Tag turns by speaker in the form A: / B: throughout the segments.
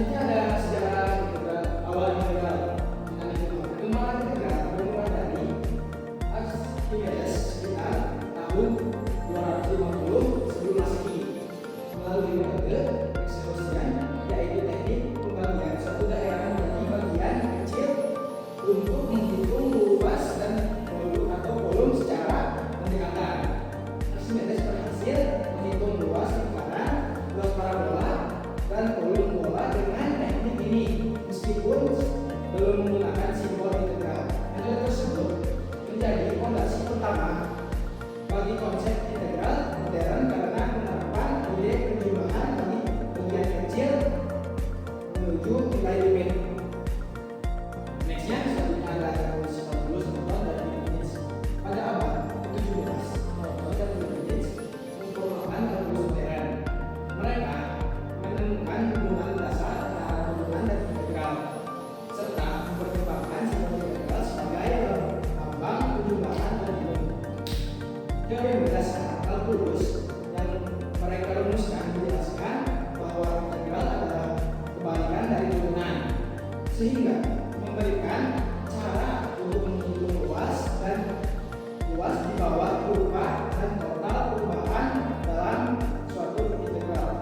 A: Selanjutnya ada sejarah integral, awal integral. Perkembangan integral bermula dari Archimedes sekitar tahun 250 sebelum Masehi melalui metode eksklusian, yaitu teknik pembagian suatu daerah menjadi bagian kecil untuk menghitung luas dan volume secara mendekatan. Archimedes berhasil menghitung luas lingkaran, luas parabola, dan volume bola dengan teknik ini, meskipun belum menggunakan simbol integral. Metode tersebut menjadi fondasi pertama bagi konsep integral modern karena penerapan ide penjumlahan dari bagian kecil menuju nilai limit. Nextnya selanjutnya ada Karolus Paulus Newton dan Leibniz. Pada abad ke-17, Newton dan Leibniz memformulkan kalkulus modern. Mereka menemukan hubungan dasar antara hubungan dan integral, serta memperkembangkan simbol integral sebagai lambang penjumlahan dan volume. Teori berdasar kalkulus yang mereka rumuskan menjelaskan bahwa integral adalah kebalikan dari turunan, sehingga memberikan cara untuk menghitung luas di bawah kurva dan total perubahan dalam suatu integral.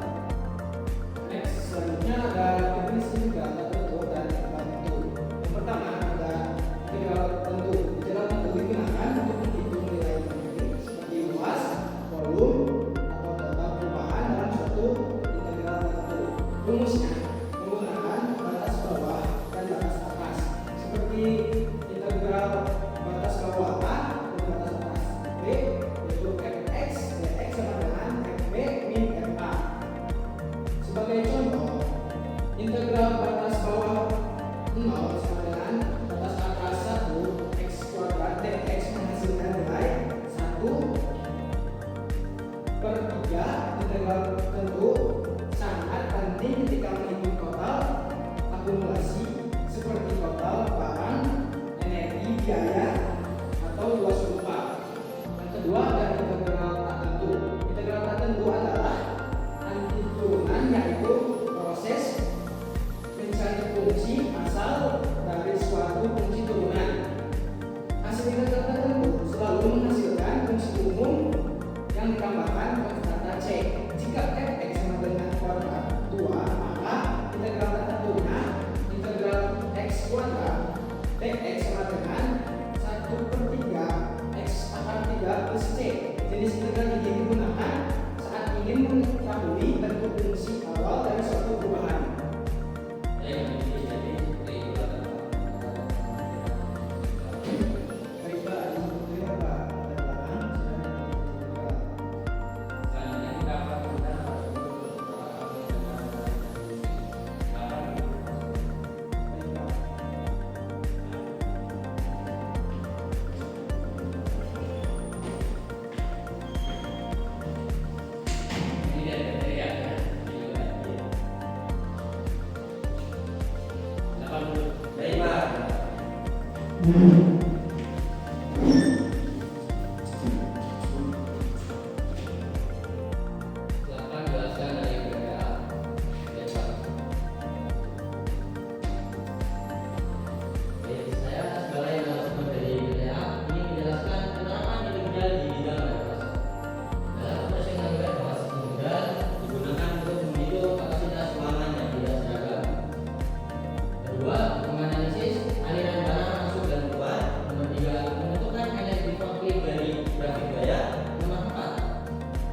A: Next, selanjutnya ada definisi integral tertentu dan tertentu. Yang pertama ada integral tertentu. Integral tertentu digunakan untuk menghitung nilai limit seperti luas, volume, atau total perubahan dalam suatu integral tertentu. Rumusnya menggunakan batas bawah dan batas atas, seperti integral batas bawah A dan batas atas B, yaitu fx dx sama dengan fb min fa. Sebagai contoh, integral batas bawah 0 sama dengan batas atas 1 x kuadrat dx menghasilkan nilai 1/3. Integral tertentu sangat penting ketika menghitung total akumulasi seperti total barang, energi, biaya, atau luas rupa. Yang kedua ada integral tak tentu. Integral tak tentu adalah anti turunan, yaitu proses mencari fungsi asal dari suatu fungsi turunan. Hasil integral tertentu selalu menghasilkan fungsi umum yang ditambahkan konstanta C. Jika fx sama dengan kuadrat 2, maka integral tertentunya integral x kuadrat dx sama dengan 1/3 x pangkat 3 plus c. Jenis integral ini digunakan saat ingin mengetahui bentuk fungsi awal dari suatu perubahan.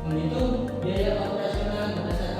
B: Menghitung biaya operasional berdasarkan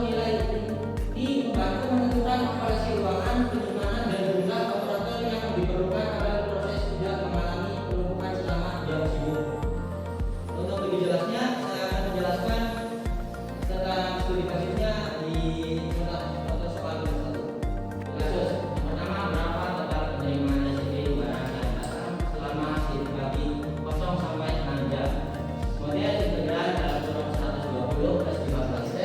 A: nilai ini membantu menentukan kalkulasi ruangan, kenyamanan dan jumlah operator yang diperlukan agar proses tidak mengalami penumpukan selama jam sibuk. Untuk lebih jelasnya, saya akan menjelaskan tentang studi kasusnya di contoh soal 1. Kasus yang pertama, berapa total penerimaan resipi barang yang datang selama dibagi 0 sampai 6 jam. Kemudian integral dalam kurung 120 plus 15 T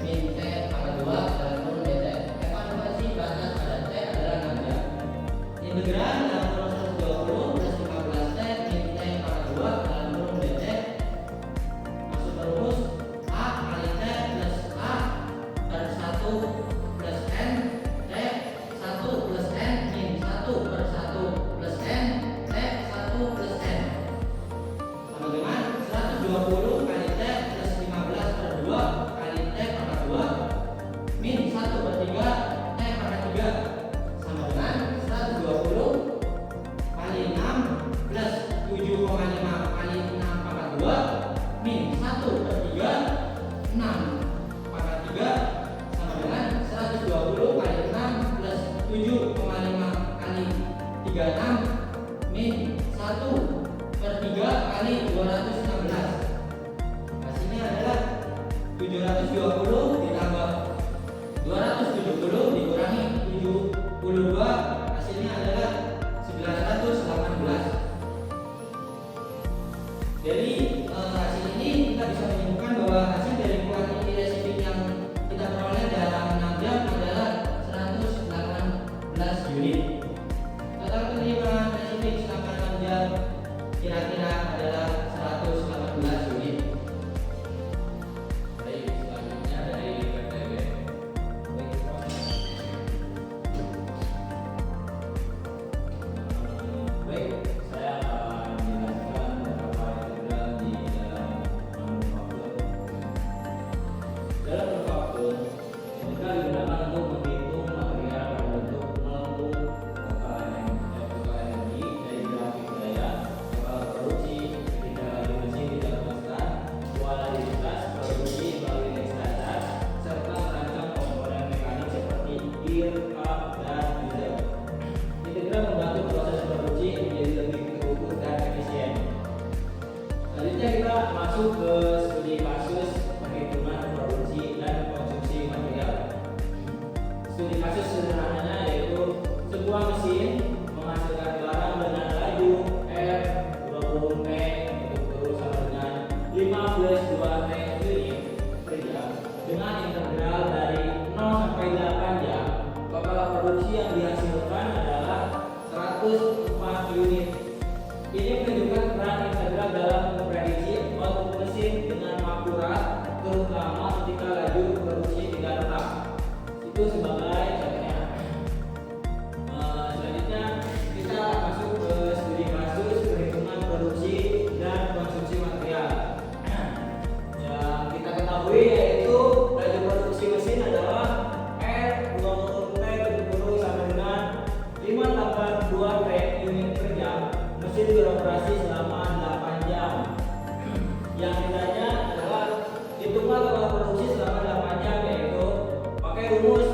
A: min T pangkat 2 dalam kurung dt. Evaluasi batas pada T adalah 6 jam. Integral dalam kurung 120 plus 15 T min T pangkat 2 dalam kurung dt. Masuk rumus A kali T plus A per 1 plus N T 1 plus N min 1 per 1 plus N T 1 plus N sama dengan 120 kali T plus 15 per 2 kali T pangkat 2 min 1 per 3 T pangkat 3 sama dengan 120 kali 6 plus 7,5 kali 6 pangkat 2 min 1 per 3 6 pangkat 3 sama dengan 120 kali 6 plus 7,5 kali 36 min 1 per 3 kali 216. Hasilnya adalah 720 ditambah 270 dikurangi 72, hasilnya adalah 1918. Dari hasil ini kita bisa menemukan bahwa hasil dari kuantiti resipi yang kita peroleh dalam 6 jam adalah 118 unit. Total penerimaan resipi selama 6 jam kira-kira adalah 118 unit. Baik, selanjutnya dari PTB.
B: Baik, saya akan menjelaskan beberapa integral di dalam manufaktur. Dalam manufaktur, integral digunakan untuk menghitung material berbentuk melengkung, total energi dari grafik daya, total produksi ketika laju mesin tidak konstan, kualitas produksi melalui indeks standar, serta merancang komponen mekanik seperti gear, kap, dan user. Integral membantu proses produksi menjadi lebih terukur dan efisien. Selanjutnya kita masuk ke studi kasus perhitungan produksi dan konsumsi material. Studi kasus sederhananya yaitu sebuah mesin menghasilkan barang dengan laju R 20 P sama dengan 5 plus 2 T unit per jam dengan integral dari 0 sampai 8 jam. Total produksi yang dihasilkan adalah 104 unit. Ini menunjukkan peran integral dalam memprediksi output mesin dengan akurat, terutama ketika laju produksi tidak tetap. Itu sebagai contohnya. Selanjutnya kita masuk ke studi kasus perhitungan produksi dan konsumsi material. Yang kita ketahui yaitu laju produksi mesin adalah R 20 T 70 sama dengan 5 tambah 2 T unit per jam. Mesin beroperasi selama 8 jam. Yang ditanya adalah hitunglah total produksi selama 8 jam, yaitu pakai rumus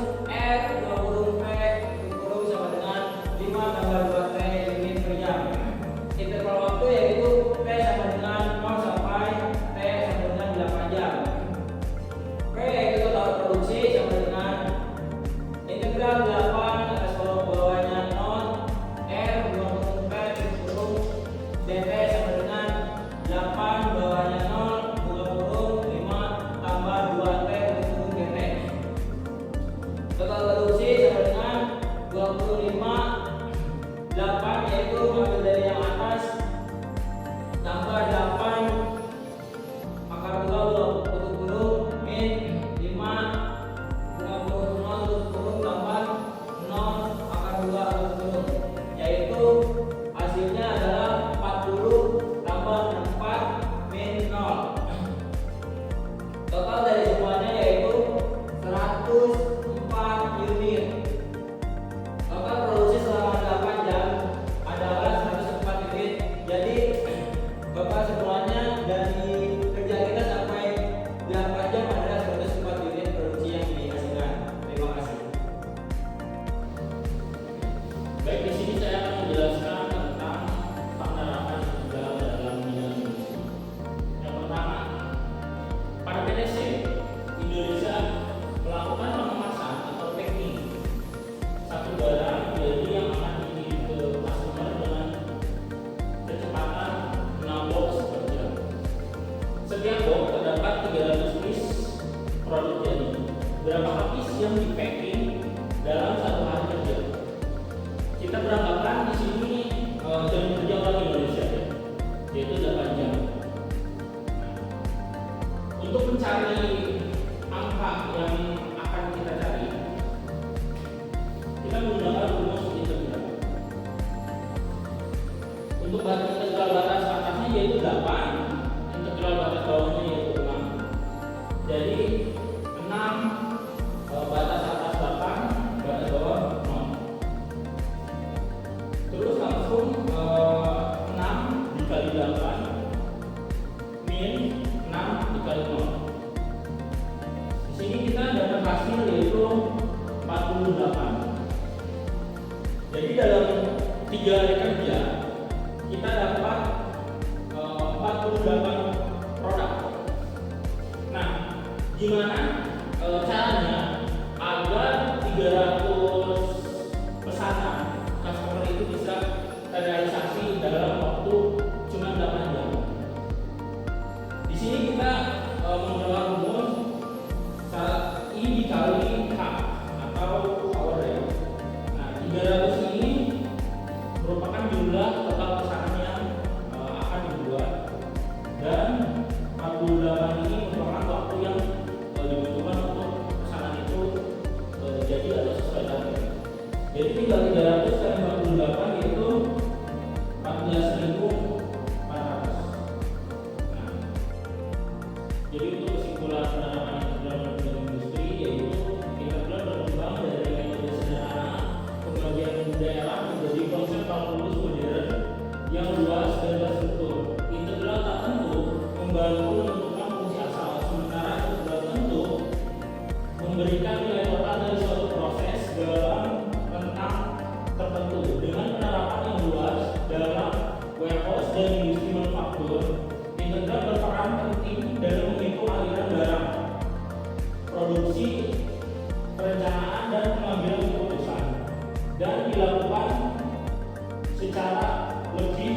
B: cari angka yang akan kita cari, kita menggunakan rumus integral. Untuk integral batas atasnya yaitu 8, integral batas bawahnya yaitu 6. Jadi 6 batas atas 8, batas bawah 0. Terus langsung 6 dikali 8 min 6 dikali 0. Di sini kita dapat hasil yaitu 48. Jadi dalam 3 hari kerja kita dapat 48 produk. Nah, gimana caranya agar 300 pesanan customer itu bisa terrealisasi dalam waktu cuma 8 jam? Di sini kita menggunakan rumus I dikali H atau power rate. Nah, 300 ini merupakan jumlah total pesanan yang akan dibuat, dan 48 ini merupakan waktu yang dibutuhkan untuk pesanan itu jadi atau sesuai target. Jadi tinggal 300 kali 48 yaitu 14.400. Nah, jadi untuk kesimpulan penerapan integral dalam industri yaitu integral berkembang dari metode sederhana pembagian daerah menjadi konsep kalkulus modern yang luas dan terstruktur. Integral tak tentu membantu menentukan fungsi asal, sementara integral tentu memberikan nilai total dari suatu proses dalam rentang tertentu. Dengan penerapan yang luas dalam warehouse dan industri manufaktur, integral berperan penting dalam menghitung aliran barang, produksi, perencanaan dan pengambilan keputusan, dan dilakukan secara logis